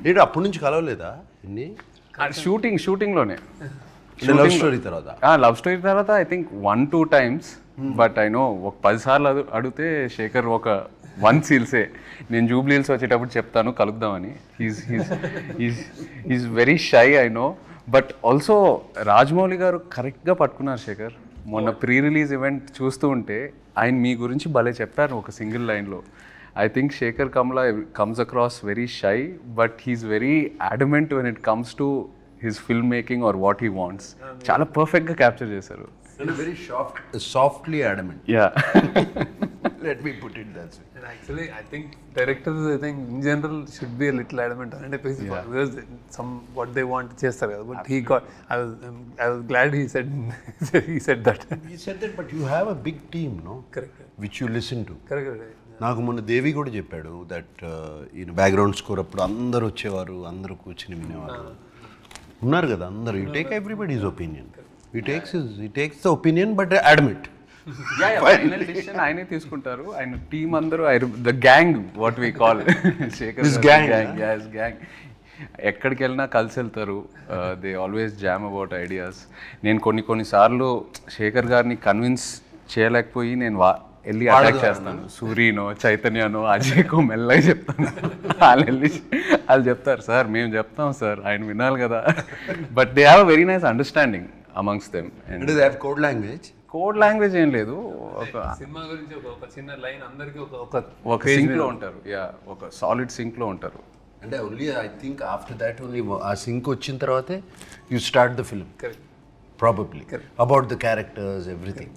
ఏంటి అప్పటి నుంచి కలవలేదా ఇన్ని? షూటింగ్లోనే లవ్ స్టోరీ తర్వాత లవ్ స్టోరీ తర్వాత I think 1-2 times, but I know ఒక 10 సార్లు అడిగితే శేఖర్ ఒక 1 సీల్సే. నేను జూబ్లీ హిల్స్ వచ్చేటప్పుడు చెప్తాను కలుద్దామని. Is very shy I know, but also Rajamouli గారు కరెక్ట్గా పట్టుకున్నారు శేఖర్. మొన్న ప్రీ రిలీజ్ ఈవెంట్ చూస్తూ ఉంటే ఆయన మీ గురించి భలే చెప్పారు ఒక సింగిల్ లైన్లో. I think Shekhar Kamla comes across very shy, but he's very adamant when it comes to his filmmaking or what he wants. Chala perfect ga capture chesaru. And very softly adamant. Yeah. Let me put it that way. And actually, I think directors, I think in general, should be a little adamant. And because some what they want chestaru. But he got. I was glad he said he said that. He said that, but you have a big team, no? Correct. Which you listen to. Correct. నాకు మొన్న దేవి కూడా చెప్పాడు that ఈయన background score అప్పుడు అందరు వచ్చేవారు, అందరూ కూర్చుని వినేవారు ఉన్నారు కదా అందరూ. You take everybody's opinion, you takes the opinion but admit. Final decision ఆయనే తీసుకుంటారు. ఆయన టీం అందరూ the gang what we call Shekhar gang. ఎక్కడికి వెళ్ళినా కలిసి వెళ్తారు. They always jam about ideas. నేను కొన్నిసార్లు శేఖర్ గారిని కన్విన్స్ చేయలేకపోయి నేను వెళ్ళి అటాక్ చేస్తాను. సూర్యనో చైతన్యనో అజయ్కో మెల్లగా చెప్తాను. వాళ్ళు చెప్తారు సార్ మేము చెప్తాం సార్ ఆయన వినాలి కదా. But they have a very nice understanding amongst them. Code language ఏం లేదు. ఒక సినిమా గురించి ఒక చిన్న లైన్ అందరికి ఒక సింక్లో ఉంటారు. ఒక సాలిడ్ సింక్లో ఉంటారు. అంటే only I think after that only ఆ సింక్ వచ్చిన తర్వాతే you start the film probably about the characters everything.